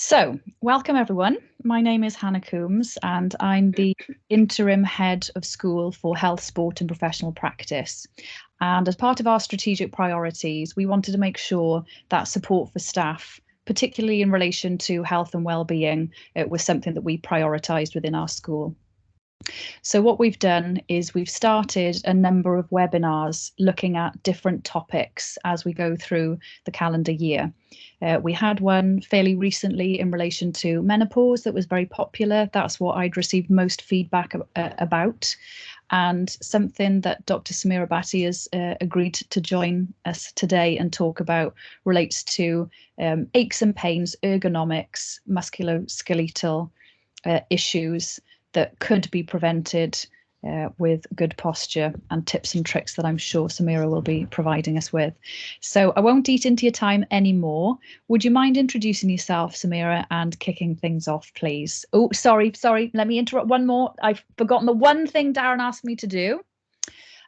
So, welcome everyone. My name is Hannah Coombs and I'm the interim head of school for health, sport and professional practice. And as part of our strategic priorities, we wanted to make sure that support for staff, particularly in relation to health and well-being, it was something that we prioritised within our school. So what we've done is we've started a number of webinars looking at different topics as we go through the calendar year. We had one fairly recently in relation to menopause that was very popular. That's what I'd received most feedback about. And something that Dr Samera Bhatti has agreed to join us today and talk about relates to aches and pains, ergonomics, musculoskeletal issues that could be prevented with good posture and tips and tricks that I'm sure Samera will be providing us with. So I won't eat into your time anymore. Would you mind introducing yourself, Samera, and kicking things off, please? Oh, sorry. Let me interrupt one more. I've forgotten the one thing Darren asked me to do.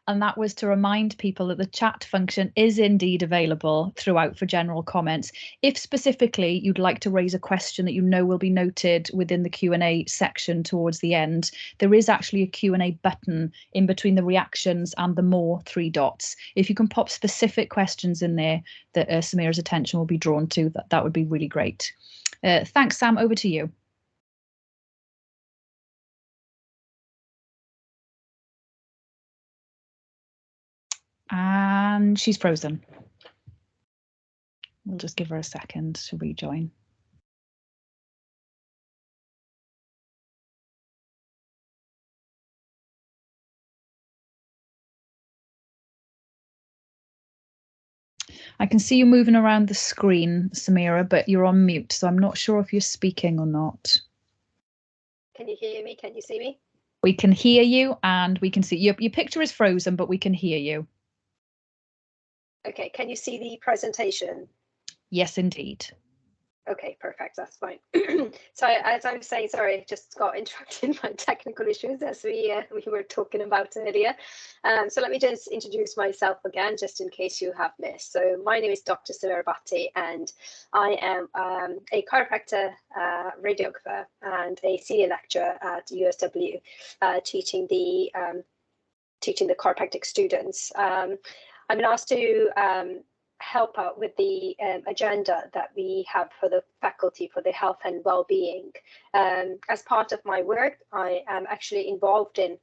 And that was to remind people that the chat function is indeed available throughout for general comments. If specifically you'd like to raise a question that you know will be noted within the Q&A section towards the end, there is actually a Q&A button in between the reactions and the more three dots. If you can pop specific questions in there that Samera's attention will be drawn to, that would be really great. Thanks, Sam. Over to you. And she's frozen. We'll just give her a second to rejoin. I can see you moving around the screen, Samera, but you're on mute, so I'm not sure if you're speaking or not. Can you hear me? Can you see me? We can hear you and we can see you. Your picture is frozen, but we can hear you. Okay, can you see the presentation? Yes, indeed. Okay, perfect, that's fine. So as I was saying, sorry, just got interrupted by technical issues as we were talking about earlier. So let me just introduce myself again, just in case you have missed. So my name is Dr Samera Bhatti, and I am a chiropractor, radiographer, and a senior lecturer at USW, teaching the chiropractic students. I've been asked to help out with the agenda that we have for the faculty for the health and well-being. As part of my work, I am actually involved in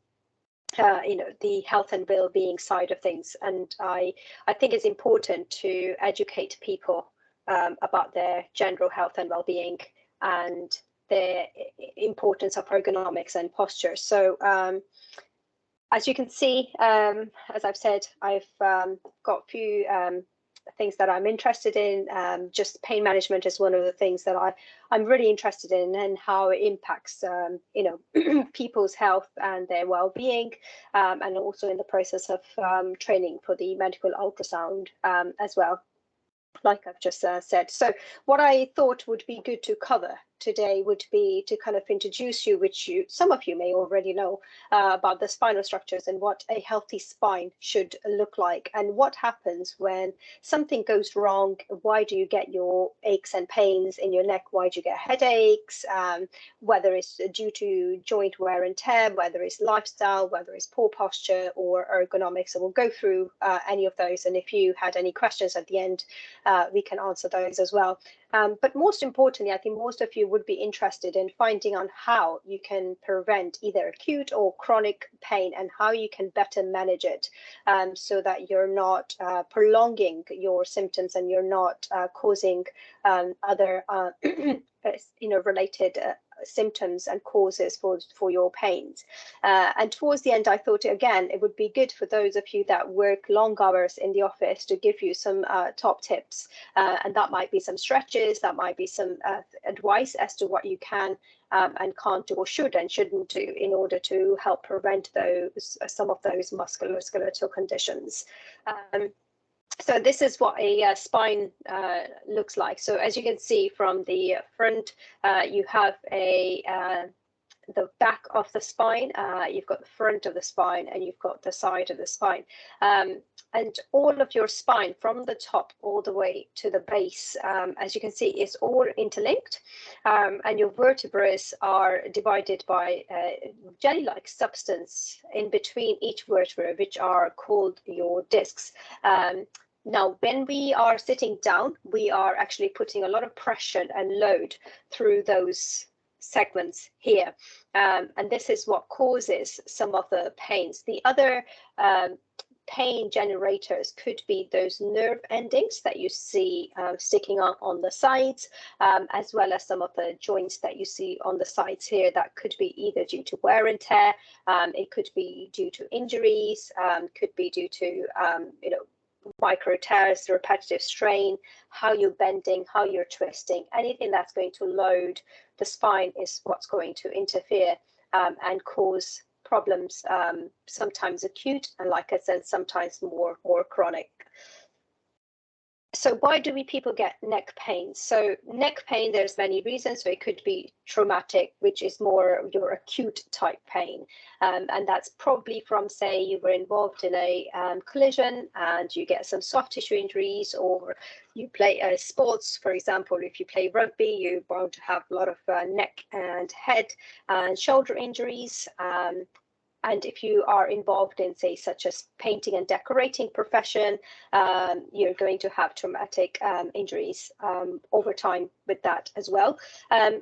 the health and well-being side of things, and I think it's important to educate people about their general health and well-being and the importance of ergonomics and posture. So as you can see, as I've said, I've got a few things that I'm interested in. Just pain management is one of the things that I'm really interested in, and how it impacts people's health and their well-being, and also in the process of training for the medical ultrasound as well, like I've just said. So what I thought would be good to cover today would be to kind of introduce you, which some of you may already know, about the spinal structures and what a healthy spine should look like, and what happens when something goes wrong. Why do you get your aches and pains in your neck? Why do you get headaches? Whether it's due to joint wear and tear, whether it's lifestyle, whether it's poor posture or ergonomics. So we'll go through any of those, and if you had any questions at the end, we can answer those as well. But most importantly, I think most of you would be interested in finding out how you can prevent either acute or chronic pain, and how you can better manage it, so that you're not prolonging your symptoms, and you're not causing other related symptoms and causes for your pains. And towards the end, I thought, again, it would be good for those of you that work long hours in the office to give you some top tips, and that might be some stretches, that might be some advice as to what you can and can't do, or should and shouldn't do, in order to help prevent some of those musculoskeletal conditions. So this is what a spine looks like. So as you can see from the front, you have a the back of the spine, you've got the front of the spine, and you've got the side of the spine. And all of your spine from the top all the way to the base, as you can see, is all interlinked. And your vertebrae are divided by jelly-like substance in between each vertebra, which are called your discs. Now, when we are sitting down, we are actually putting a lot of pressure and load through those segments here. And this is what causes some of the pains. The other pain generators could be those nerve endings that you see sticking out on the sides, as well as some of the joints that you see on the sides here that could be either due to wear and tear, it could be due to injuries, could be due to micro tears, repetitive strain, how you're bending, how you're twisting. Anything that's going to load the spine is what's going to interfere and cause problems, sometimes acute, and like I said, sometimes more chronic. So why do people get neck pain? So neck pain, there's many reasons. So it could be traumatic, which is more your acute type pain. And that's probably from, say, you were involved in a collision and you get some soft tissue injuries, or you play sports, for example, if you play rugby, you're bound to have a lot of neck and head and shoulder injuries. And if you are involved in, say, such as painting and decorating profession, you're going to have traumatic injuries over time with that as well.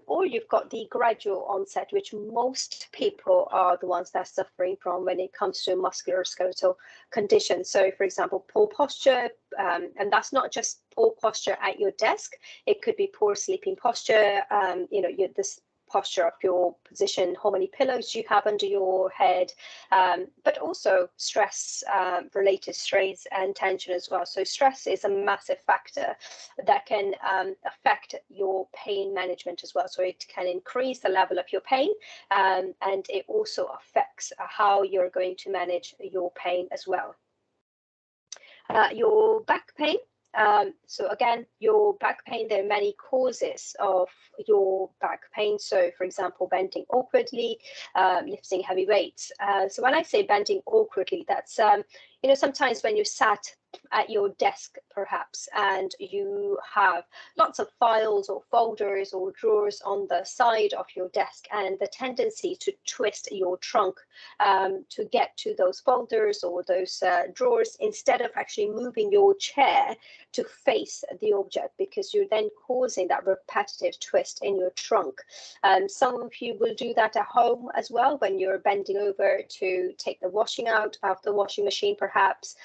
Or you've got the gradual onset, which most people are the ones that are suffering from when it comes to musculoskeletal conditions. So, for example, poor posture, and that's not just poor posture at your desk. It could be poor sleeping posture, this posture of your position, how many pillows you have under your head, but also stress related strains and tension as well. So stress is a massive factor that can affect your pain management as well. So it can increase the level of your pain, and it also affects how you're going to manage your pain as well. Your back pain. So again, your back pain, there are many causes of your back pain. So for example, bending awkwardly, lifting heavy weights. So when I say bending awkwardly, that's, sometimes when you sat at your desk perhaps, and you have lots of files or folders or drawers on the side of your desk, and the tendency to twist your trunk to get to those folders or those drawers, instead of actually moving your chair to face the object, because you're then causing that repetitive twist in your trunk. Some of you will do that at home as well, when you're bending over to take the washing out of the washing machine, perhaps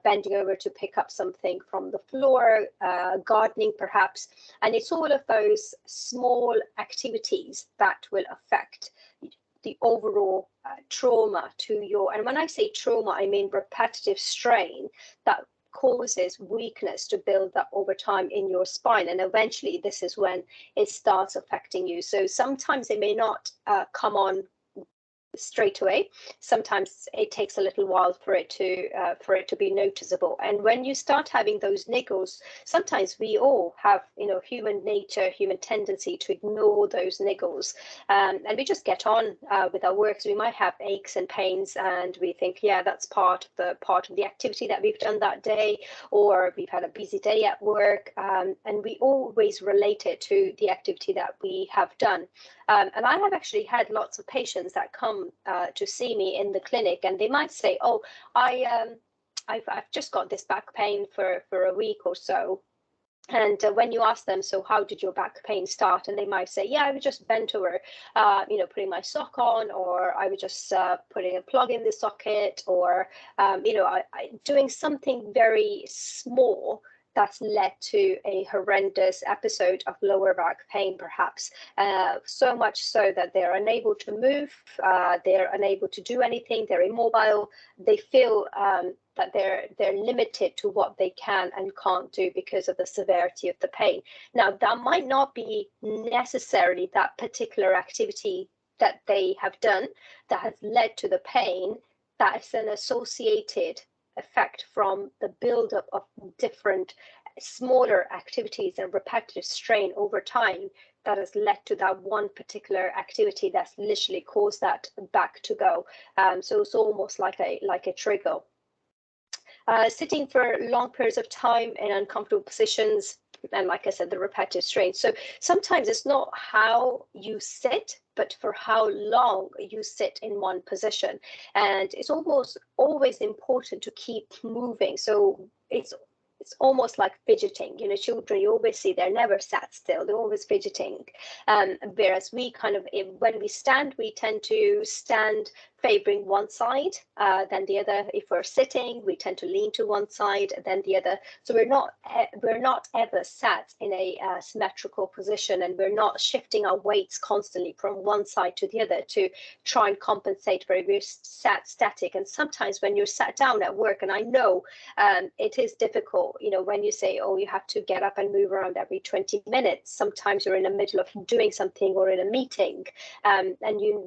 bending over to pick up something from the floor, gardening perhaps. And it's all of those small activities that will affect the overall trauma to your, and when I say trauma, I mean repetitive strain that causes weakness to build up over time in your spine, and eventually this is when it starts affecting you. So sometimes it may not come on straight away. Sometimes it takes a little while for it to be noticeable. And when you start having those niggles, sometimes we all have, human nature, human tendency to ignore those niggles, and we just get on with our work. So we might have aches and pains, and we think, yeah, that's part of the activity that we've done that day, or we've had a busy day at work, and we always relate it to the activity that we have done. And I have actually had lots of patients that come to see me in the clinic, and they might say, oh, I've just got this back pain for a week or so. And when you ask them, so how did your back pain start? And they might say, yeah, I was just bent over, putting my sock on, or I was just putting a plug in the socket, or, doing something very small that's led to a horrendous episode of lower back pain, perhaps, so much so that they're unable to move, they're unable to do anything, they're immobile, they feel that they're limited to what they can and can't do because of the severity of the pain. Now, that might not be necessarily that particular activity that they have done that has led to the pain. That is an associated effect from the buildup of different smaller activities and repetitive strain over time, that has led to that one particular activity that's literally caused that back to go. So it's almost like a trigger. Sitting for long periods of time in uncomfortable positions, and like I said, the repetitive strain. So sometimes it's not how you sit, but for how long you sit in one position. And it's almost always important to keep moving. So it's almost like fidgeting. You know, children, you always see they're never sat still, they're always fidgeting. Whereas we kind of, when we stand, we tend to stand favoring one side, then the other. If we're sitting, we tend to lean to one side, then the other. So we're not ever sat in a symmetrical position, and we're not shifting our weights constantly from one side to the other to try and compensate for it. We're sat static. And sometimes when you're sat down at work, and I know it is difficult, you know, when you say, oh, you have to get up and move around every 20 minutes. Sometimes you're in the middle of doing something or in a meeting, and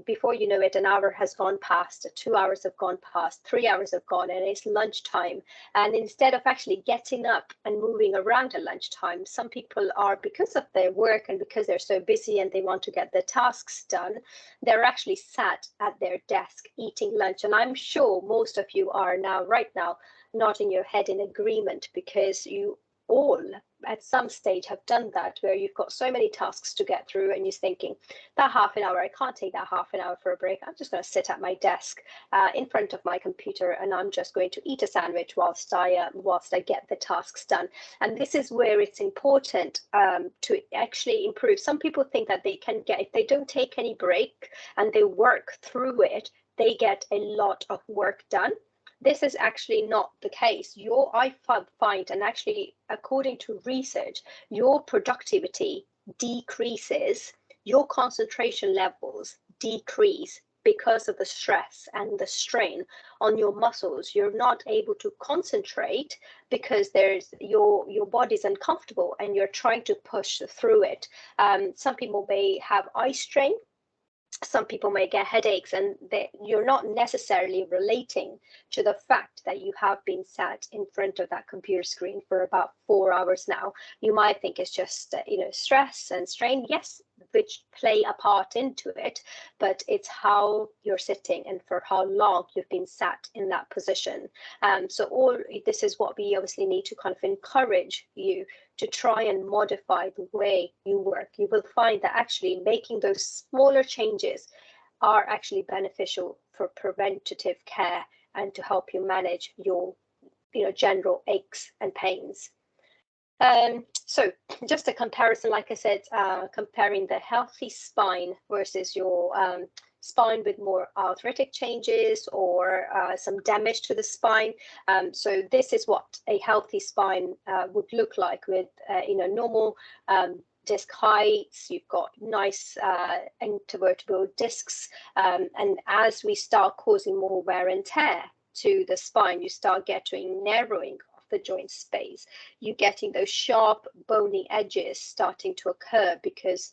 before you know it, an hour has gone past, 2 hours have gone past, 3 hours have gone, and it's lunchtime. And instead of actually getting up and moving around at lunchtime, some people are, because of their work and because they're so busy and they want to get their tasks done, they're actually sat at their desk eating lunch. And I'm sure most of you are now, right now, nodding your head in agreement, because you all at some stage have done that, where you've got so many tasks to get through and you're thinking, that half an hour, I can't take that half an hour for a break. I'm just going to sit at my desk in front of my computer, and I'm just going to eat a sandwich whilst I get the tasks done. And this is where it's important to actually improve. Some people think that they can get, if they don't take any break and they work through it, they get a lot of work done. This is actually not the case. I find, and actually according to research, your productivity decreases, your concentration levels decrease because of the stress and the strain on your muscles. You're not able to concentrate because your body's uncomfortable and you're trying to push through it. Some people may have eye strain. Some people may get headaches, and you're not necessarily relating to the fact that you have been sat in front of that computer screen for about 4 hours now. You might think it's just stress and strain, yes, which play a part into it, but it's how you're sitting and for how long you've been sat in that position. So all this is what we obviously need to kind of encourage you to try and modify the way you work. You will find that actually making those smaller changes are actually beneficial for preventative care and to help you manage your general aches and pains. So just a comparison, like I said, comparing the healthy spine versus your spine with more arthritic changes or some damage to the spine. So this is what a healthy spine would look like with normal disc heights. You've got nice intervertebral discs, and as we start causing more wear and tear to the spine, you start getting narrowing of the joint space. You're getting those sharp bony edges starting to occur because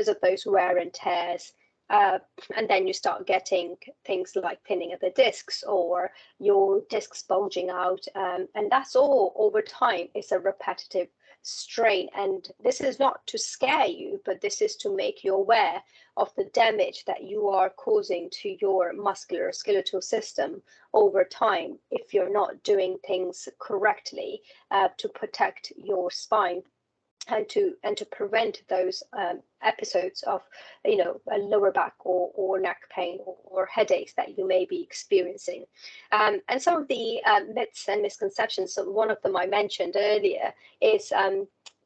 of those wear and tears. And then you start getting things like thinning of the discs or your discs bulging out. And that's all over time. It's a repetitive strain. And this is not to scare you, but this is to make you aware of the damage that you are causing to your musculoskeletal system over time if you're not doing things correctly to protect your spine. And to prevent those episodes of a lower back or neck pain or headaches that you may be experiencing. And some of the myths and misconceptions, so one of them I mentioned earlier, is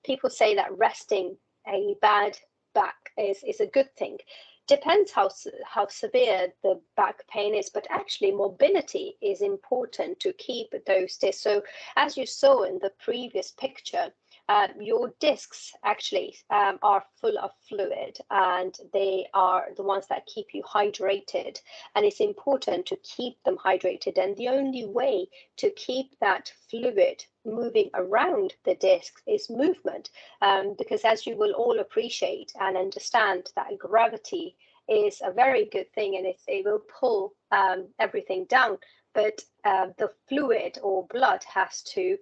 people say that resting a bad back is a good thing. Depends how severe the back pain is, but actually mobility is important to keep those discs. So as you saw in the previous picture, your discs actually are full of fluid, and they are the ones that keep you hydrated, and it's important to keep them hydrated. And the only way to keep that fluid moving around the discs is movement, because as you will all appreciate and understand, that gravity is a very good thing, and it will pull everything down, but the fluid or blood has to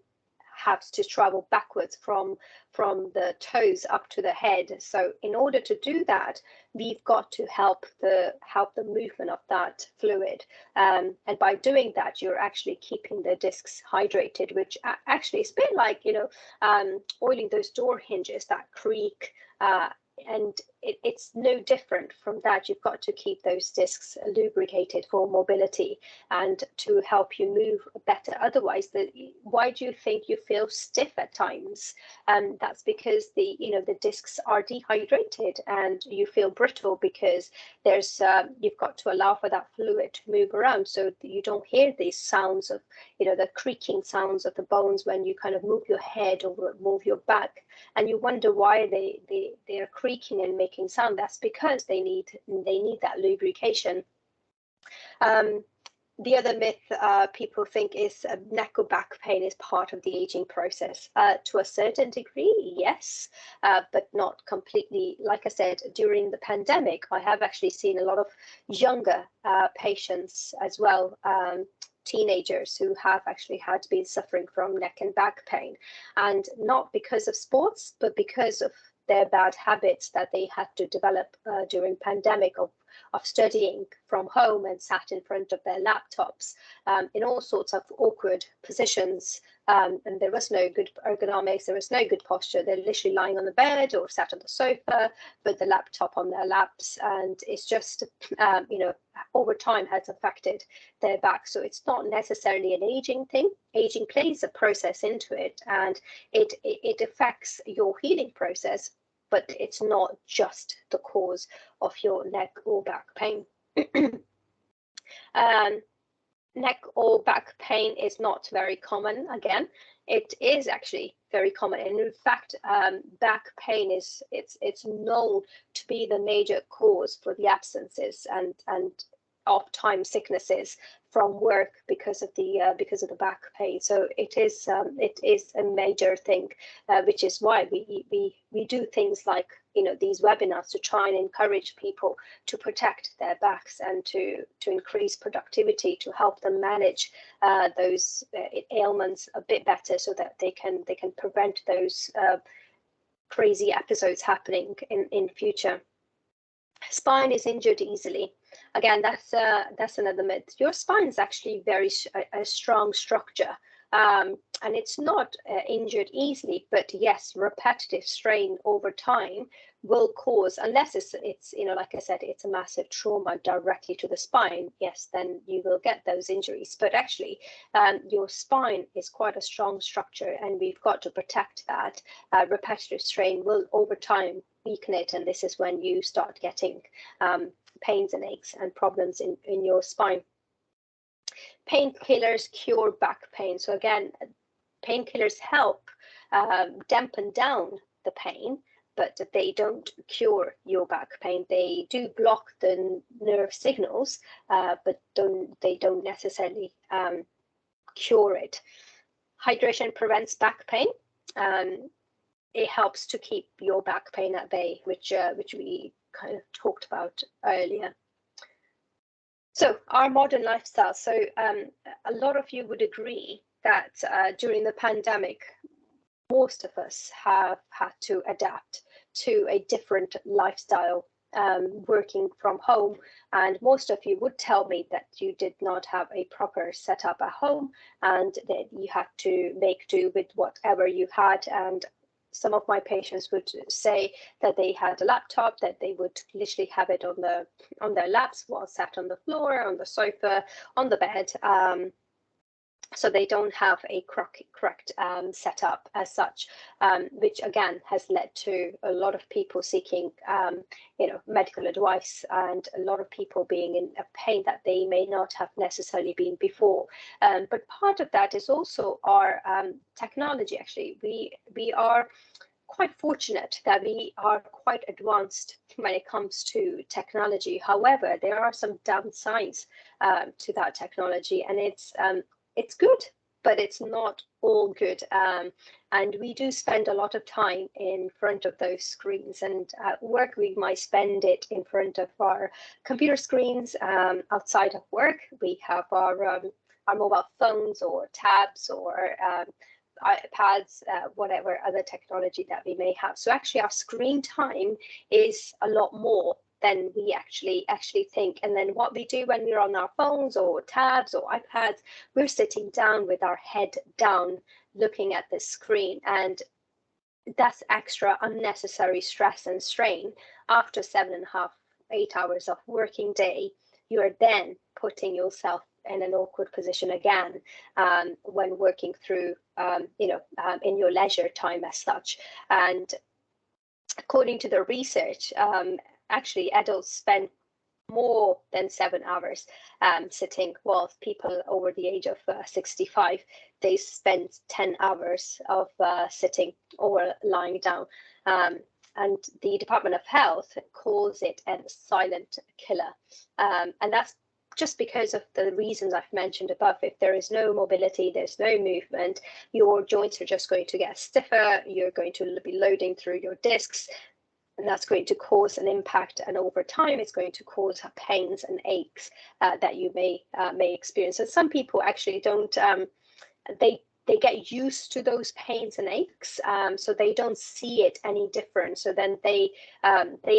has to travel backwards from the toes up to the head. So in order to do that, we've got to help the movement of that fluid, and by doing that, you're actually keeping the discs hydrated, which actually is a bit like, you know, oiling those door hinges that creak. And it's no different from that. You've got to keep those discs lubricated for mobility and to help you move better. Otherwise, why do you think you feel stiff at times? That's because the discs are dehydrated and you feel brittle because there's you've got to allow for that fluid to move around, so you don't hear these sounds of, you know, the creaking sounds of the bones when you kind of move your head or move your back, and you wonder why they are creaking and making sound. That's because they need that lubrication. The other myth people think is neck or back pain is part of the aging process. To a certain degree, yes, but not completely. Like I said, during the pandemic, I have actually seen a lot of younger patients as well, teenagers who have actually had been suffering from neck and back pain, and not because of sports, but because of their bad habits that they had to develop during pandemic of studying from home and sat in front of their laptops in all sorts of awkward positions, and there was no good ergonomics, there was no good posture. They're literally lying on the bed or sat on the sofa with the laptop on their laps, and it's just you know, over time has affected their back. So it's not necessarily an aging thing. Aging plays a process into it, and it affects your healing process, but it's not just the cause of your neck or back pain. Neck or back pain is not very common. Again, it is actually very common, and in fact, back pain is it's known to be the major cause for the absences and off-time sicknesses from work because of the back pain. So it is a major thing, which is why we do things like, you know, these webinars to try and encourage people to protect their backs and to increase productivity, to help them manage those ailments a bit better, so that they can prevent those crazy episodes happening in future. Spine is injured easily. Again, that's another myth. Your spine is actually a strong structure, and it's not injured easily. But yes, repetitive strain over time will cause, unless it's you know, like I said, it's a massive trauma directly to the spine. Yes, then you will get those injuries. But actually, your spine is quite a strong structure, and we've got to protect that. Repetitive strain will over time weaken it, and this is when you start getting pains and aches and problems in your spine. Painkillers cure back pain. So again, painkillers help dampen down the pain, but they don't cure your back pain. They do block the nerve signals, but they don't necessarily cure it. Hydration prevents back pain. It helps to keep your back pain at bay, which we kind of talked about earlier. So our modern lifestyle. So a lot of you would agree that during the pandemic, most of us have had to adapt to a different lifestyle, working from home, and most of you would tell me that you did not have a proper setup at home and that you had to make do with whatever you had. And some of my patients would say that they had a laptop, that they would literally have it on their laps while sat on the floor, on the sofa, on the bed. So they don't have a correct setup as such, which again has led to a lot of people seeking, you know, medical advice, and a lot of people being in a pain that they may not have necessarily been before. But part of that is also our technology. Actually, we are quite fortunate that we are quite advanced when it comes to technology. However, there are some downsides to that technology, and it's good, but it's not all good. And we do spend a lot of time in front of those screens, and at work we might spend it in front of our computer screens. Outside of work, we have our mobile phones or tabs or iPads, whatever other technology that we may have. So actually our screen time is a lot more than we actually think. And then what we do when we're on our phones or tabs or iPads, we're sitting down with our head down, looking at the screen, and that's extra unnecessary stress and strain. After 7.5, 8 hours of working day, you are then putting yourself in an awkward position again when working through, in your leisure time as such. And according to the research, actually adults spend more than 7 hours sitting, while people over the age of 65, they spend 10 hours of sitting or lying down. And the Department of Health calls it a silent killer. And that's just because of the reasons I've mentioned above. If there is no mobility, there's no movement, your joints are just going to get stiffer, you're going to be loading through your discs, and that's going to cause an impact, and over time it's going to cause pains and aches that you may experience. And some people actually don't, they get used to those pains and aches, so they don't see it any different. So then they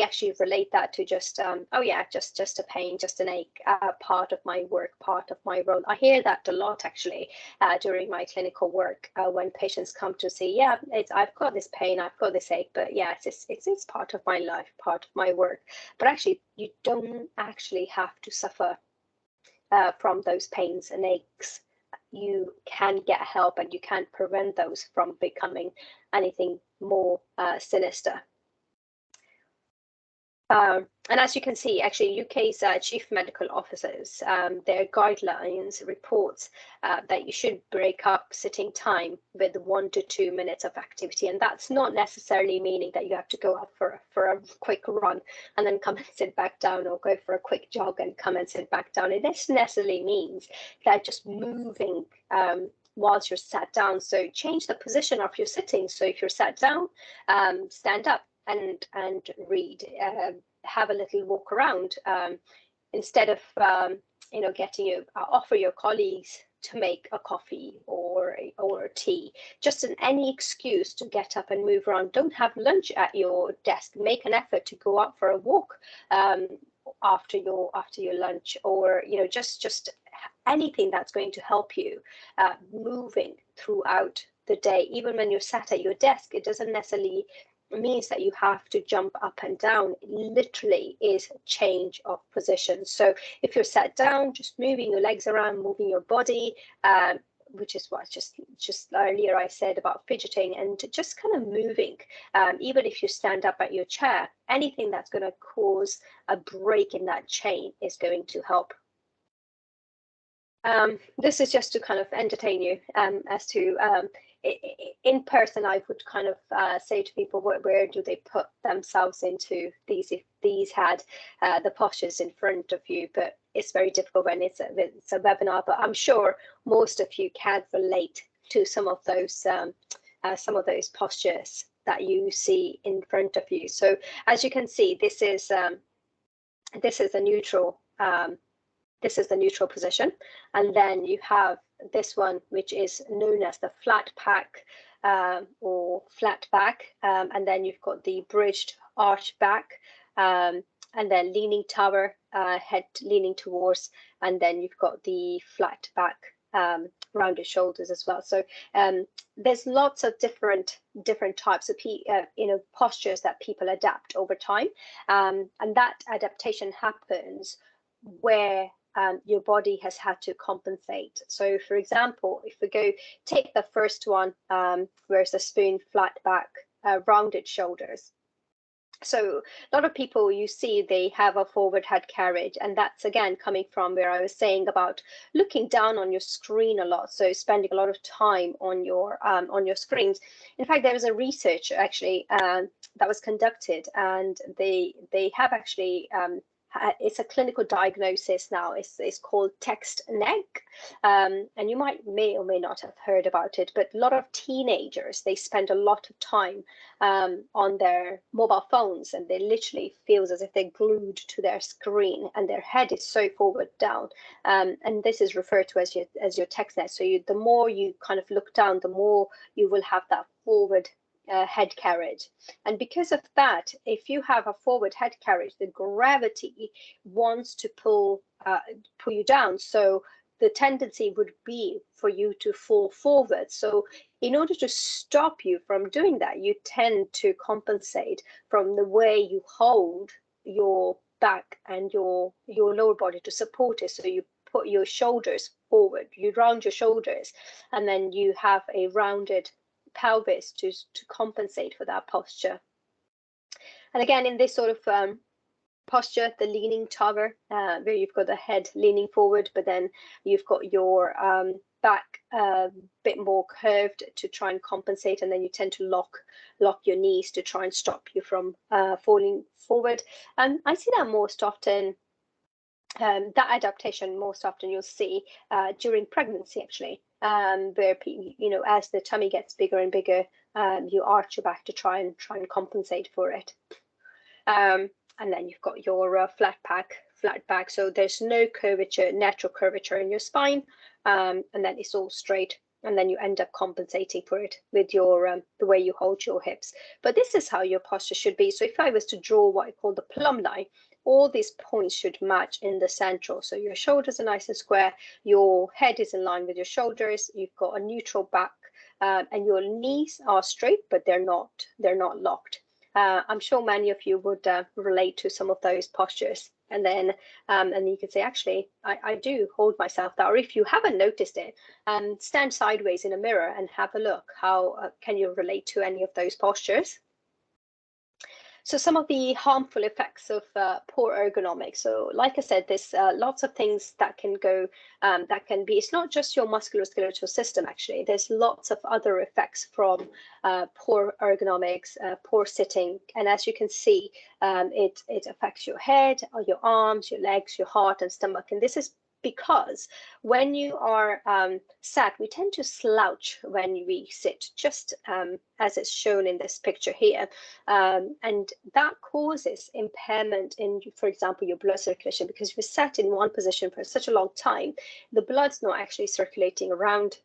actually relate that to just oh yeah, just a pain, just an ache, part of my work, part of my role. I hear that a lot actually during my clinical work when patients come to say, yeah, I've got this pain, I've got this ache, but yeah, it's part of my life, part of my work. But actually, you don't actually have to suffer from those pains and aches. You can get help, and you can prevent those from becoming anything more sinister. And as you can see, actually, UK's chief medical officers, their guidelines reports that you should break up sitting time with 1 to 2 minutes of activity. And that's not necessarily meaning that you have to go out for a quick run and then come and sit back down, or go for a quick jog and come and sit back down. It necessarily means that just moving whilst you're sat down. So change the position of your sitting. So if you're sat down, stand up and read, have a little walk around, instead of offer your colleagues to make a coffee or tea, just any excuse to get up and move around. Don't have lunch at your desk. Make an effort to go out for a walk after your lunch, or just anything that's going to help you moving throughout the day. Even when you're sat at your desk, it doesn't necessarily means that you have to jump up and down. It literally is change of position. So if you're sat down, just moving your legs around, moving your body, which is what just earlier I said about fidgeting, and just kind of moving. Even if you stand up at your chair, anything that's going to cause a break in that chain is going to help. This is just to kind of entertain you as to in person. I would kind of say to people, where do they put themselves into these if these had the postures in front of you? But it's very difficult when it's a webinar. But I'm sure most of you can relate to some of those postures that you see in front of you. So as you can see, this is a neutral. This is the neutral position, and then you have this one, which is known as the flat back or flat back, and then you've got the bridged arch back, and then leaning tower, head leaning towards, and then you've got the flat back, rounded shoulders as well. So there's lots of different types of postures that people adapt over time, and that adaptation happens where your body has had to compensate. So for example, if we take the first one, where's the spoon, flat back, rounded shoulders. So a lot of people, you see, they have a forward head carriage, and that's again coming from where I was saying about looking down on your screen a lot, so spending a lot of time on your screens. In fact, there was a research actually that was conducted, and they have actually it's a clinical diagnosis now. It's called text neck, and you may or may not have heard about it, but a lot of teenagers, they spend a lot of time on their mobile phones, and they literally feels as if they're glued to their screen, and their head is so forward down, and this is referred to as your text neck. So the more you kind of look down, the more you will have that forward head carriage. And because of that, if you have a forward head carriage, the gravity wants to pull you down. So the tendency would be for you to fall forward. So in order to stop you from doing that, you tend to compensate from the way you hold your back and your lower body to support it. So you put your shoulders forward, you round your shoulders, and then you have a rounded pelvis to compensate for that posture. And again, in this sort of posture, the leaning tower, where you've got the head leaning forward, but then you've got your back a bit more curved to try and compensate, and then you tend to lock your knees to try and stop you from falling forward. And I see that most often. That adaptation most often you'll see during pregnancy, actually, where as the tummy gets bigger and bigger, you arch your back to try and compensate for it. And then you've got your flat back, so there's no curvature, natural curvature in your spine, and then it's all straight, and then you end up compensating for it with your the way you hold your hips. But this is how your posture should be. So if I was to draw what I call the plumb line, all these points should match in the central. So your shoulders are nice and square, your head is in line with your shoulders, you've got a neutral back, and your knees are straight, but they're not locked. I'm sure many of you would relate to some of those postures. And then you can say, actually, I do hold myself that. Or if you haven't noticed it, stand sideways in a mirror and have a look. How can you relate to any of those postures? So some of the harmful effects of poor ergonomics. So like I said, there's lots of things that can go, that can be, it's not just your musculoskeletal system, actually. There's lots of other effects from poor ergonomics, poor sitting. And as you can see, it affects your head, your arms, your legs, your heart and stomach. And this is because when you are sat, we tend to slouch when we sit, just as it's shown in this picture here. And that causes impairment in, for example, your blood circulation, because if you're sat in one position for such a long time, the blood's not actually circulating around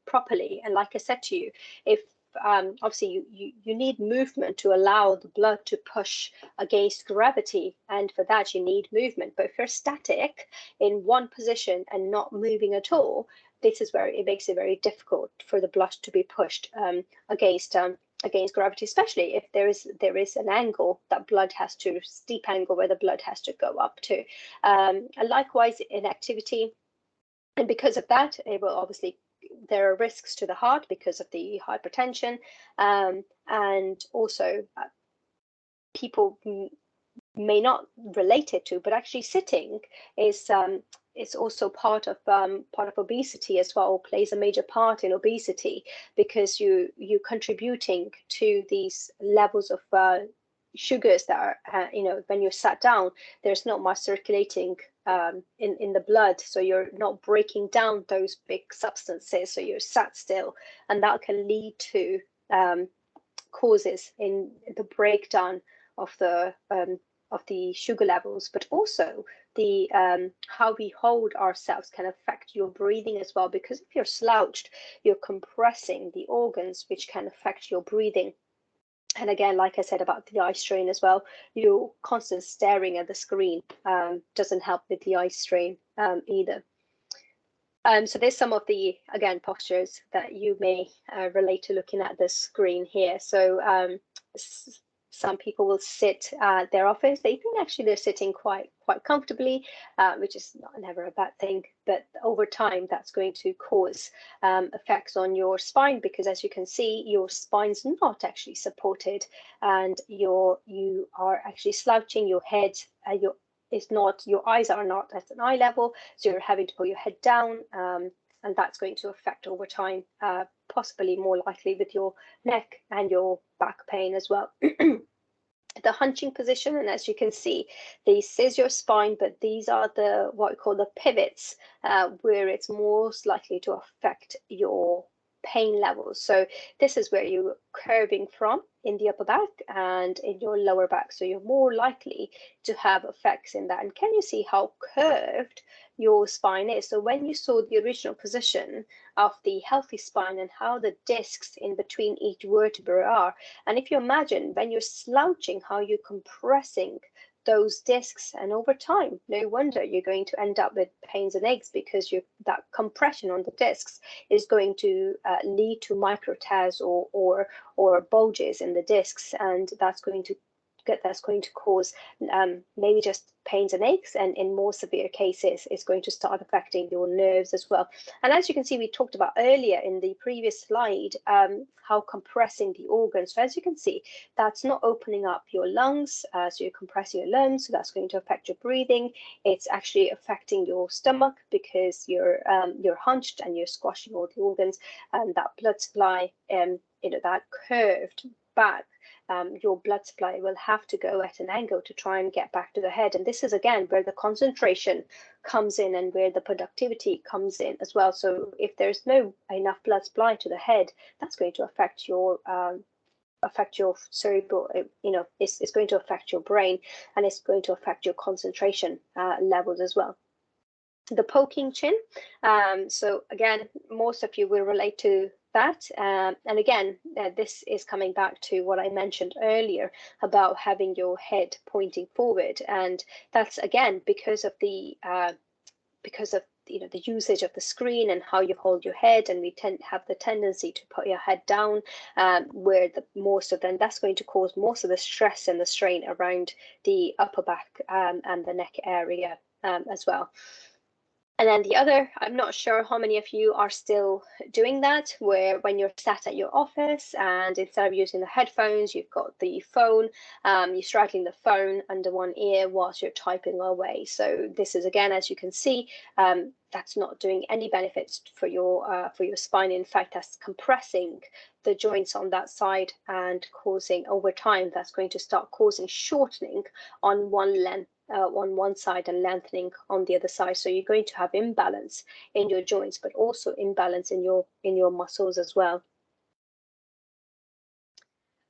properly. And like I said to you, if obviously you need movement to allow the blood to push against gravity, and for that you need movement. But if you're static in one position and not moving at all, this is where it makes it very difficult for the blood to be pushed against gravity, especially if there is an angle that blood has to, steep angle where the blood has to go up to. And likewise in activity, and because of that, it will obviously, there are risks to the heart because of the hypertension, and also people may not relate it to, but actually sitting is also part of obesity as well, plays a major part in obesity, because you're contributing to these levels of sugars that are, when you're sat down, there's not much circulating in the blood, so you're not breaking down those big substances, so you're sat still, and that can lead to causes in the breakdown of the sugar levels. But also the how we hold ourselves can affect your breathing as well, because if you're slouched, you're compressing the organs, which can affect your breathing. And again, like I said about the eye strain as well, your constant staring at the screen doesn't help with the eye strain either. So there's some of the, again, postures that you may relate to looking at the screen here. So some people will sit at their office. They think actually they're sitting quite comfortably, which is never a bad thing. But over time, that's going to cause effects on your spine, because as you can see, your spine's not actually supported, and you are actually slouching. Your head, your eyes are not at an eye level, so you're having to pull your head down, and that's going to affect over time, possibly more likely with your neck and your back pain as well. the hunching position, and as you can see, this is your spine, but these are the what we call the pivots, where it's most likely to affect your pain levels. So this is where you're curving from in the upper back and in your lower back. So you're more likely to have effects in that. And can you see how curved your spine is? So when you saw the original position of the healthy spine and how the discs in between each vertebrae are, and if you imagine when you're slouching, how you're compressing those discs, and over time, no wonder you're going to end up with pains and aches, because that compression on the discs is going to lead to micro tears or bulges in the discs, and that's going to cause maybe just pains and aches, and in more severe cases, it's going to start affecting your nerves as well. And as you can see, we talked about earlier in the previous slide, how compressing the organs. So as you can see, that's not opening up your lungs, so you're compressing your lungs, so that's going to affect your breathing. It's actually affecting your stomach because you're hunched and you're squashing all the organs, and that blood supply, that curved back, your blood supply will have to go at an angle to try and get back to the head. And this is again where the concentration comes in and where the productivity comes in as well. So if there's no enough blood supply to the head, that's going to affect your cerebral, it's going to affect your brain, and it's going to affect your concentration levels as well. The poking chin, so again, most of you will relate to that, and again, this is coming back to what I mentioned earlier about having your head pointing forward, and that's again because of the usage of the screen and how you hold your head, and we have the tendency to put your head down, where that's going to cause most of the stress and the strain around the upper back and the neck area as well. And then the other, I'm not sure how many of you are still doing that, where when you're sat at your office and instead of using the headphones, you've got the phone, you're straddling the phone under one ear whilst you're typing away. So this is, again, as you can see, that's not doing any benefits for your spine. In fact, that's compressing the joints on that side and causing, over time, that's going to start causing shortening on one side and lengthening on the other side. So you're going to have imbalance in your joints, but also imbalance in your muscles as well.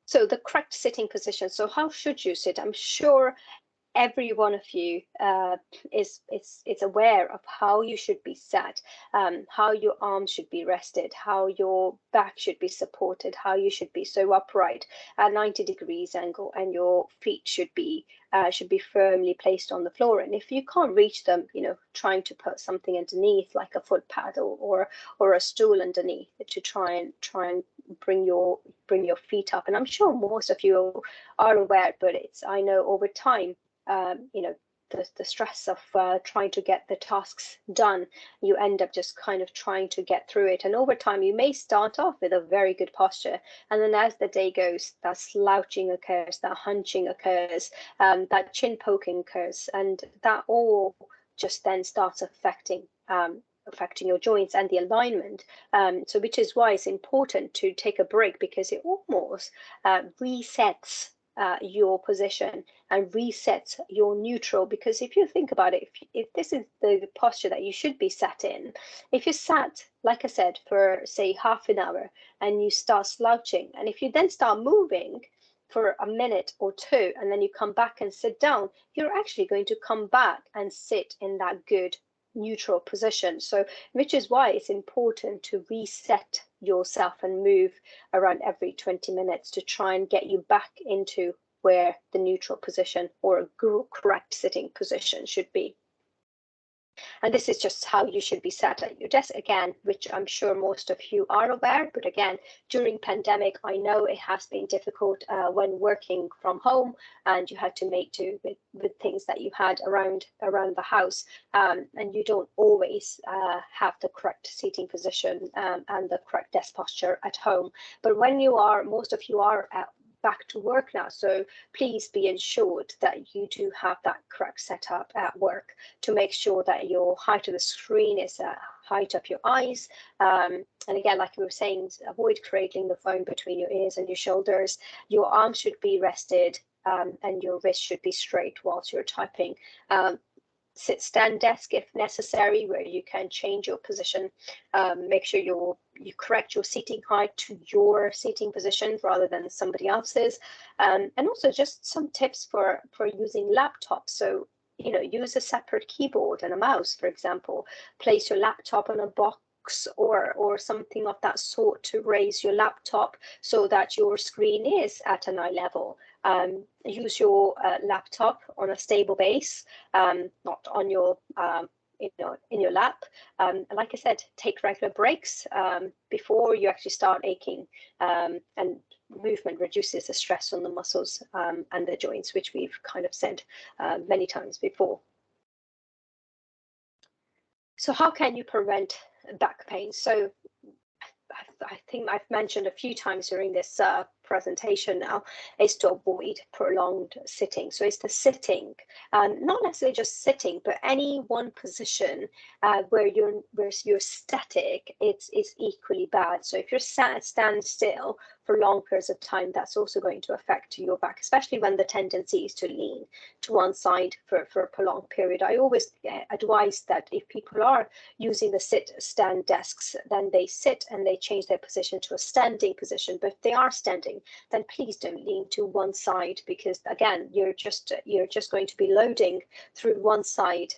So the correct sitting position. So how should you sit? I'm sure every one of you is aware of how you should be sat, how your arms should be rested, how your back should be supported, how you should be so upright at 90 degrees angle, and your feet should be firmly placed on the floor. And if you can't reach them, trying to put something underneath, like a foot pad or a stool underneath, to try and bring your feet up. And I'm sure most of you are aware, but I know over time, the stress of trying to get the tasks done, you end up just kind of trying to get through it. And over time, you may start off with a very good posture, and then as the day goes, that slouching occurs, that hunching occurs, that chin poking occurs, and that all just then starts affecting your joints and the alignment. So which is why it's important to take a break, because it almost resets your position and resets your neutral. Because if you think about it, if this is the posture that you should be sat in, if you sat, like I said, for say half an hour and you start slouching, and if you then start moving for a minute or two and then you come back and sit down, you're actually going to come back and sit in that good neutral position. So which is why it's important to reset yourself and move around every 20 minutes to try and get you back into where the neutral position or a correct sitting position should be. And this is just how you should be sat at your desk, again, which I'm sure most of you are aware. But again, during pandemic, I know it has been difficult when working from home and you had to make do with things that you had around the house, and you don't always have the correct seating position and the correct desk posture at home. But when most of you are back to work now, so please be ensured that you do have that correct setup at work to make sure that your height of the screen is height of your eyes, and again, like we were saying, avoid cradling the phone between your ears and your shoulders. Your arms should be rested and your wrist should be straight whilst you're typing. Sit stand desk if necessary, where you can change your position. Make sure you correct your seating height to your seating position rather than somebody else's. And also just some tips for using laptops. So, you know, use a separate keyboard and a mouse, for example. Place your laptop on a box or something of that sort to raise your laptop so that your screen is at an eye level. Use your laptop on a stable base, not on your in your lap. Like I said, take regular breaks before you actually start aching, and movement reduces the stress on the muscles and the joints, which we've kind of said many times before. So how can you prevent back pain? So I think I've mentioned a few times during this presentation now, is to avoid prolonged sitting. So it's the sitting, not necessarily just sitting, but any one position where you're static, it's equally bad. So if you're stand still for long periods of time, that's also going to affect your back, especially when the tendency is to lean to one side for a prolonged period. I always advise that if people are using the sit-stand desks, then they sit and they change their position to a standing position. But if they are standing, then please don't lean to one side, because again, you're just going to be loading through one side.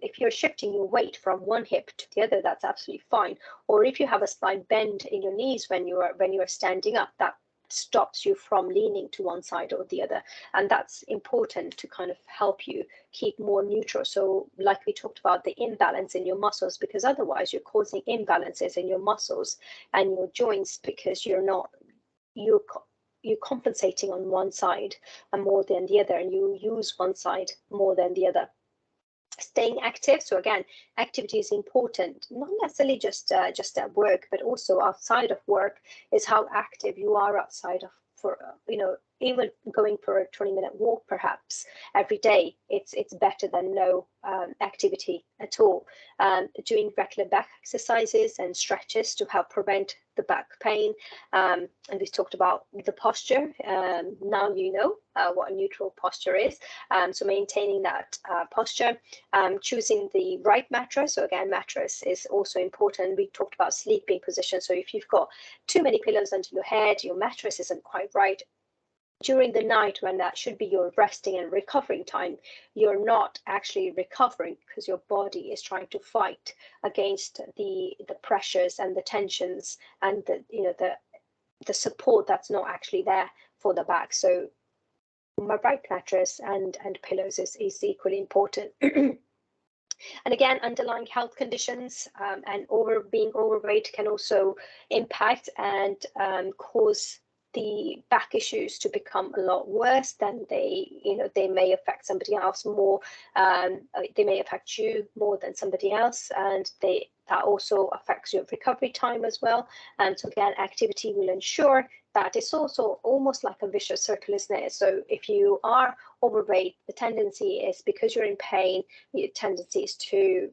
If you're shifting your weight from one hip to the other, that's absolutely fine. Or if you have a slight bend in your knees when you are standing up, that stops you from leaning to one side or the other, and that's important to kind of help you keep more neutral. So like we talked about, the imbalance in your muscles, because otherwise you're causing imbalances in your muscles and your joints, because you're compensating on one side and more than the other, and you use one side more than the other. Staying active. So again, activity is important, not necessarily just at work, but also outside of work, is how active you are outside of, for even going for a 20-minute walk perhaps every day. It's better than no activity at all. Doing regular back exercises and stretches to help prevent the back pain. And we've talked about the posture. Now you know what a neutral posture is. So maintaining that posture, choosing the right mattress. So again, mattress is also important. We talked about sleeping position. So if you've got too many pillows under your head, your mattress isn't quite right, during the night, when that should be your resting and recovering time, you're not actually recovering, because your body is trying to fight against the pressures and the tensions and the support that's not actually there for the back. So my right mattress and pillows is equally important. And again, underlying health conditions and being overweight can also impact and cause the back issues to become a lot worse. Than they may affect somebody else more. They may affect you more than somebody else, and that also affects your recovery time as well. And so again, activity will ensure that. It's also almost like a vicious circle, isn't it? So if you are overweight, the tendency is, because you're in pain, your tendency is to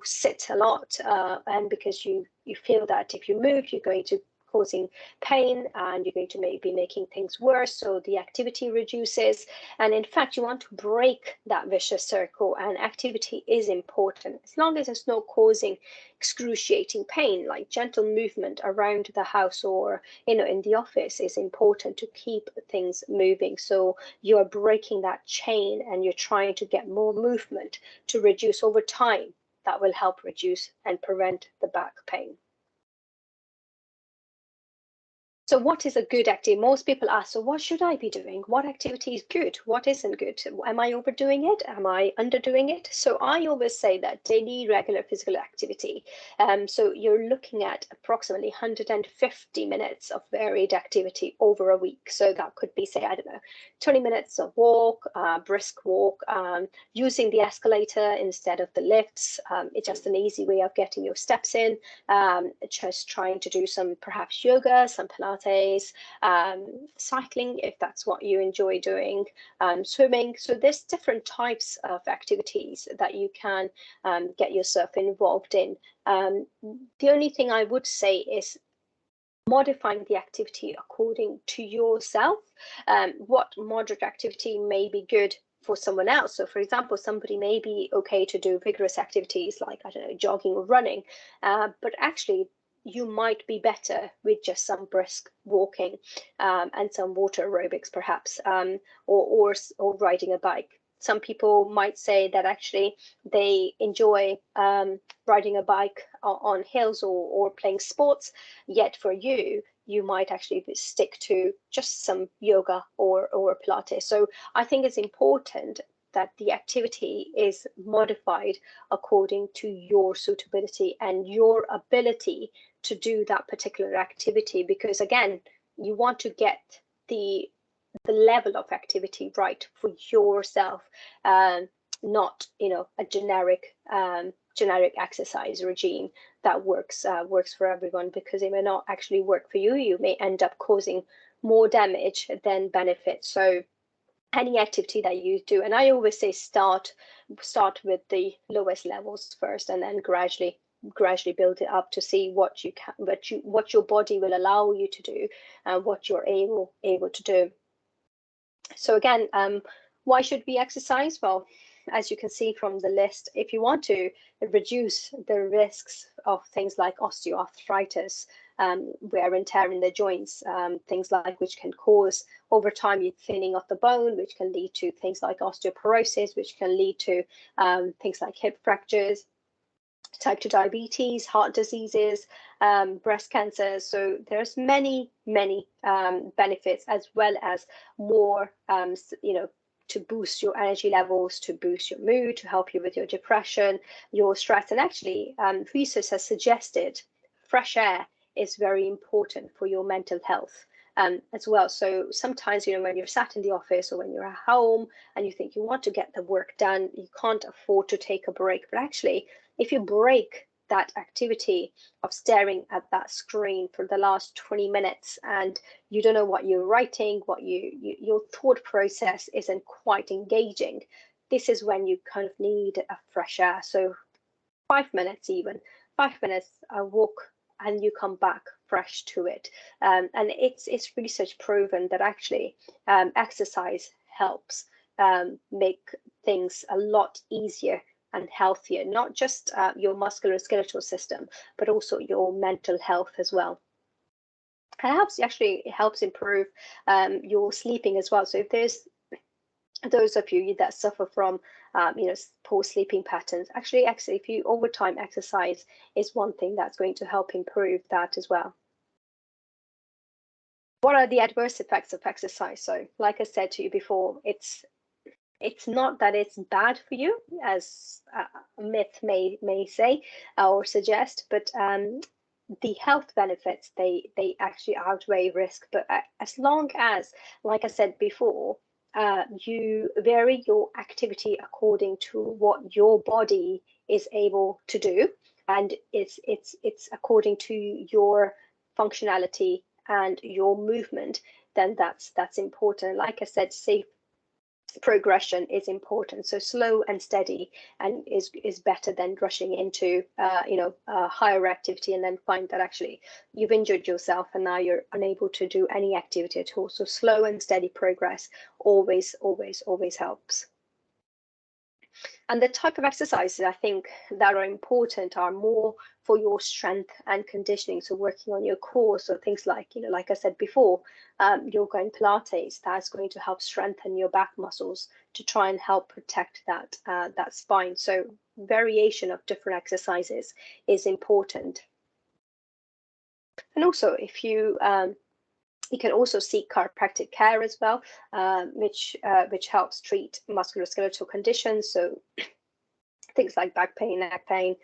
sit a lot, and because you feel that if you move, you're going to causing pain and you're going to be making things worse, so the activity reduces. And in fact, you want to break that vicious circle, and activity is important as long as it's not causing excruciating pain. Like gentle movement around the house or in the office is important to keep things moving. So you're breaking that chain and you're trying to get more movement to reduce over time. That will help reduce and prevent the back pain. So what is a good activity? Most people ask, so what should I be doing? What activity is good? What isn't good? Am I overdoing it? Am I underdoing it? So I always say that daily regular physical activity. So you're looking at approximately 150 minutes of varied activity over a week. So that could be, say, 20 minutes of walk, brisk walk, using the escalator instead of the lifts. It's just an easy way of getting your steps in. Just trying to do some perhaps yoga, some Pilates, cycling if that's what you enjoy doing, swimming. So there's different types of activities that you can get yourself involved in. The only thing I would say is modifying the activity according to yourself. What moderate activity may be good for someone else. So for example, somebody may be okay to do vigorous activities like, I don't know, jogging or running, but actually you might be better with just some brisk walking and some water aerobics perhaps, or riding a bike. Some people might say that actually they enjoy riding a bike on hills or playing sports, yet for you, you might actually stick to just some yoga or Pilates. So I think it's important that the activity is modified according to your suitability and your ability to do that particular activity, because again, you want to get the level of activity right for yourself, not a generic exercise regime that works for everyone, because it may not actually work for you. You may end up causing more damage than benefit. So any activity that you do, and I always say start with the lowest levels first, and then gradually build it up to see what you can, what your body will allow you to do, and what you're able to do. So again, why should we exercise? Well, as you can see from the list, if you want to reduce the risks of things like osteoarthritis, wear and tear in the joints, things like which can cause over time thinning of the bone, which can lead to things like osteoporosis, which can lead to things like hip fractures, type 2 diabetes, heart diseases, breast cancer. So there's many benefits, as well as more, to boost your energy levels, to boost your mood, to help you with your depression, your stress. And actually, research has suggested fresh air is very important for your mental health as well. So sometimes, when you're sat in the office or when you're at home and you think you want to get the work done, you can't afford to take a break. But actually, if you break that activity of staring at that screen for the last 20 minutes and you don't know what you're writing, your thought process isn't quite engaging, this is when you kind of need a fresh air. So 5 minutes, even 5 minutes, a walk, and you come back fresh to it. And it's research proven that actually exercise helps make things a lot easier and healthier, not just your musculoskeletal system, but also your mental health as well. And it helps improve your sleeping as well. So if there's those of you that suffer from poor sleeping patterns, actually if you over time exercise is one thing that's going to help improve that as well. What are the adverse effects of exercise? So like I said to you before, it's not that it's bad for you, as a myth may say or suggest, but the health benefits, they actually outweigh risk. But as long as, like I said before, you vary your activity according to what your body is able to do, and it's according to your functionality and your movement, then that's important. Like I said, safe progression is important. So slow and steady and is better than rushing into higher activity and then find that actually you've injured yourself and now you're unable to do any activity at all. So slow and steady progress always helps. And the type of exercises I think that are important are more for your strength and conditioning. So working on your core, so things like, like I said before, yoga and Pilates, that's going to help strengthen your back muscles to try and help protect that spine. So variation of different exercises is important. And also, if you can also seek chiropractic care as well, which helps treat musculoskeletal conditions. So things like back pain, neck pain,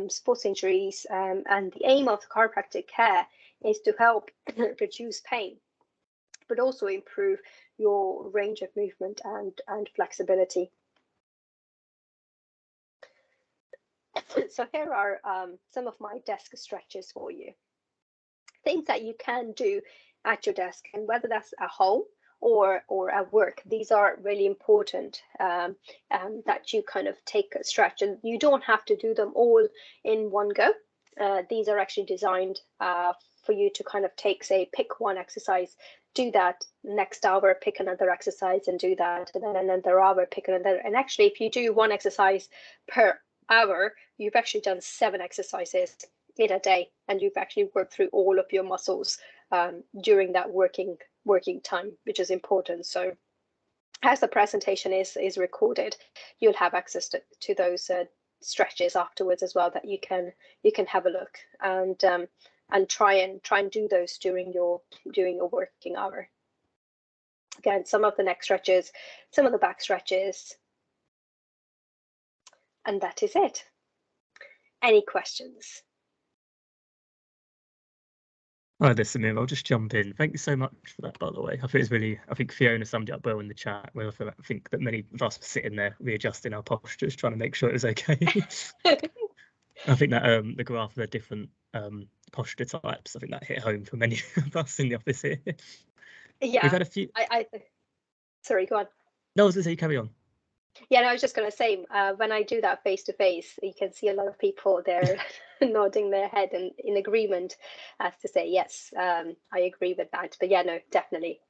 sports injuries, and the aim of chiropractic care is to help reduce pain, but also improve your range of movement and flexibility. So here are some of my desk stretches for you. Things that you can do at your desk, and whether that's at home or at work, these are really important, that you kind of take a stretch, and you don't have to do them all in one go. These are actually designed for you to kind of take, say, pick one exercise, do that, next hour pick another exercise and do that, and then another hour pick another. And actually, if you do one exercise per hour, you've actually done 7 exercises in a day, and you've actually worked through all of your muscles during that working time, which is important. So as the presentation is recorded, you'll have access to those stretches afterwards as well, that you can have a look and try and do those during your working hour. Again, some of the neck stretches, some of the back stretches, and that is it. Any questions? Hi there, Samir. I'll just jump in. Thank you so much for that, by the way. I think Fiona summed it up well in the chat, where I think that many of us were sitting there readjusting our postures, trying to make sure it was okay. I think that the graph of the different posture types, I think that hit home for many of us in the office here. Yeah, we've had a few. Sorry, go on. No, I was going to say, carry on. Yeah, no, I was just going to say, when I do that face to face, you can see a lot of people there nodding their head and in agreement as to say, yes, I agree with that. But yeah, no, definitely.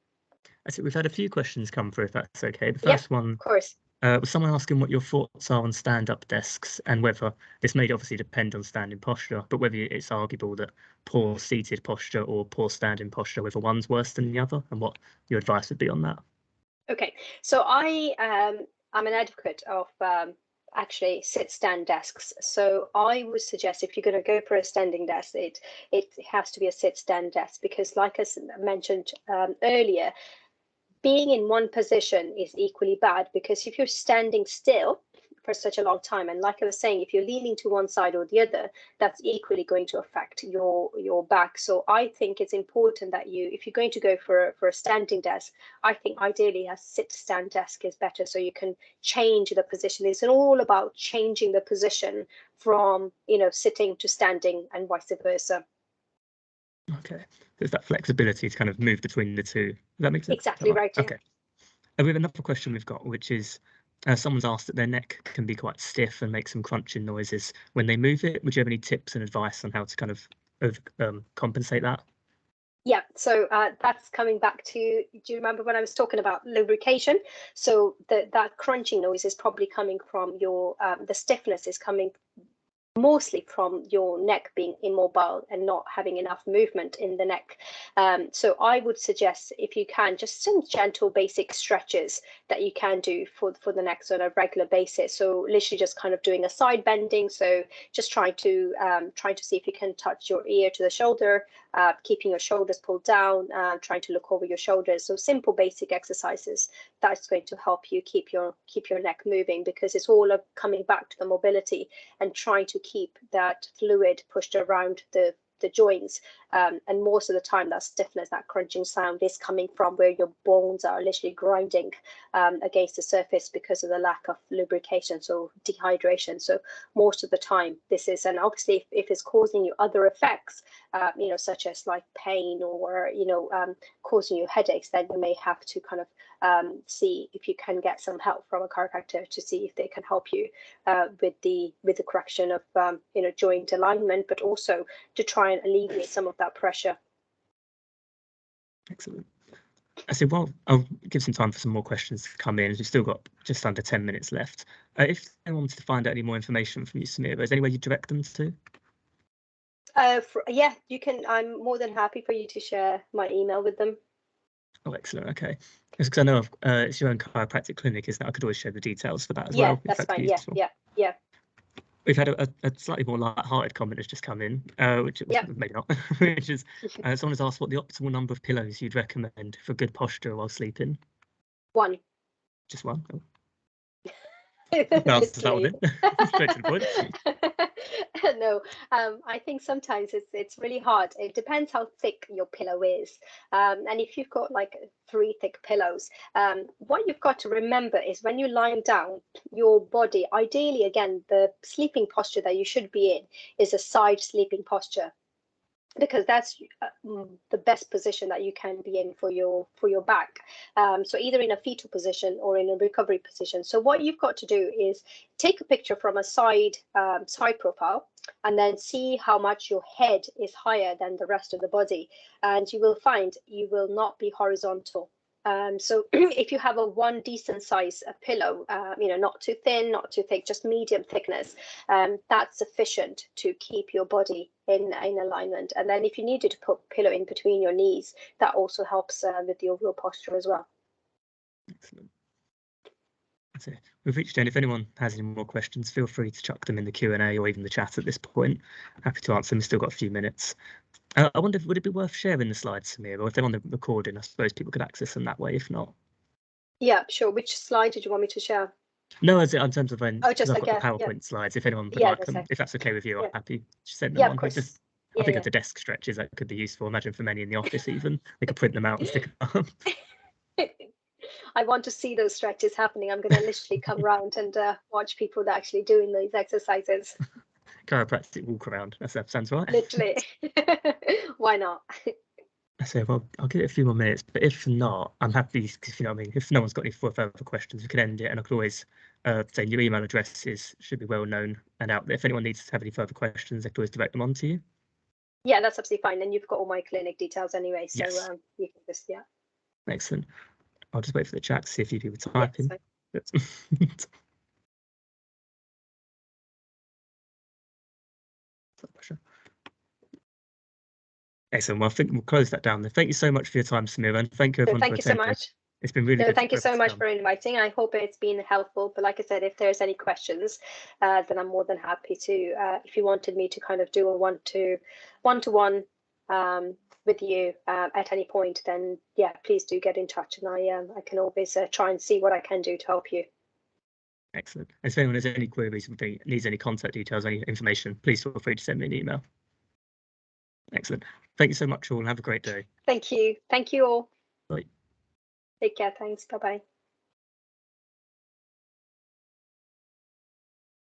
So we've had a few questions come through, if that's okay. The first one, of course, was someone asking what your thoughts are on stand-up desks, and whether this may obviously depend on standing posture, but whether it's arguable that poor seated posture or poor standing posture, whether one's worse than the other, and what your advice would be on that. Okay, so I'm an advocate of actually sit-stand desks. So I would suggest, if you're going to go for a standing desk, it has to be a sit-stand desk, because like I mentioned earlier, being in one position is equally bad, because if you're standing still for such a long time, and like I was saying, if you're leaning to one side or the other, that's equally going to affect your back. So I think it's important that if you're going to go for a standing desk, I think ideally a sit-stand desk is better, so you can change the position. It's all about changing the position from sitting to standing and vice versa. Okay, there's that flexibility to kind of move between the two. Does that make sense? Exactly right. Okay. And we have another question we've got, which is someone's asked that their neck can be quite stiff and make some crunching noises when they move it. Would you have any tips and advice on how to kind of compensate that? Yeah, so that's coming back to, do you remember when I was talking about lubrication? So that crunching noise is probably coming from your, the stiffness is coming mostly from your neck being immobile and not having enough movement in the neck. So I would suggest, if you can, just some gentle basic stretches that you can do for the neck on a regular basis. So literally just kind of doing a side bending. So just trying to see if you can touch your ear to the shoulder, keeping your shoulders pulled down, trying to look over your shoulders. So simple basic exercises that's going to help you keep your neck moving, because it's all coming back to the mobility and trying to keep that fluid pushed around the joints, and most of the time that stiffness, that crunching sound is coming from where your bones are literally grinding against the surface because of the lack of lubrication, so dehydration. So most of the time this is, and obviously if it's causing you other effects, such as like pain or causing you headaches, then you may have to kind of see if you can get some help from a chiropractor to see if they can help you with the correction of joint alignment, but also to try and alleviate some of that pressure. Excellent. I said, well, I'll give some time for some more questions to come in. We've still got just under 10 minutes left. If anyone wants to find out any more information from you, Samira, is there any way you direct them to? Yeah, you can. I'm more than happy for you to share my email with them. Oh, excellent. Okay. Because I know it's your own chiropractic clinic, isn't it? I could always share the details for that as well. Yeah, that's fine. Yeah. We've had a slightly more light-hearted comment has just come in, which maybe not, which is someone has asked what the optimal number of pillows you'd recommend for good posture while sleeping. 1. Just 1? Oh. That's that one in. Straight to the point. No, I think sometimes it's really hard. It depends how thick your pillow is, and if you've got like 3 thick pillows, what you've got to remember is when you're lying down, your body, ideally, again, the sleeping posture that you should be in is a side sleeping posture. because that's the best position that you can be in for your back. So either in a fetal position or in a recovery position. So what you've got to do is take a picture from a side profile, and then see how much your head is higher than the rest of the body, and you will find you will not be horizontal. So if you have a one decent size pillow, not too thin, not too thick, just medium thickness, that's sufficient to keep your body in alignment. And then if you needed to put pillow in between your knees, that also helps with the overall posture as well. Excellent. That's it. We've reached the end. If anyone has any more questions, feel free to chuck them in the Q&A or even the chat at this point. Happy to answer them. We've still got a few minutes. I wonder, would it be worth sharing the slides, Samera, or if they're on the recording, I suppose people could access them that way, if not. Yeah, sure. Which slide did you want me to share? No, as in terms of when, just I've got the PowerPoint slides, if anyone would like them, if that's okay with you, I'm happy to send them on. Of course. I think at the desk stretches that could be useful. Imagine for many in the office even, they could print them out and stick them up. I want to see those stretches happening. I'm going to literally come around and watch people that are actually doing these exercises. Chiropractic walk around. That sounds right. Literally. Why not? So well, I'll give it a few more minutes, but if not, I'm happy, because you know what I mean, if no one's got any further questions, we can end it, and I could always say your email addresses should be well known and out there. If anyone needs to have any further questions, they can always direct them on to you. Yeah, that's absolutely fine. And you've got all my clinic details anyway, so yes. You can just, Excellent. I'll just wait for the chat to see a few people typing. Excellent. Well, I think we'll close that down there. Thank you so much for your time, Samera, and thank you everyone for attending. Thank you so much. It's been really good. Thank you so much for inviting. I hope it's been helpful. But like I said, if there's any questions, then I'm more than happy to. If you wanted me to kind of do a one-to-one with you at any point, then yeah, please do get in touch, and I can always try and see what I can do to help you. Excellent. And if anyone has any queries, needs any contact details, any information, please feel free to send me an email. Excellent. Thank you so much all, and have a great day. Thank you. Thank you all. Bye. Take care. Thanks. Bye-bye.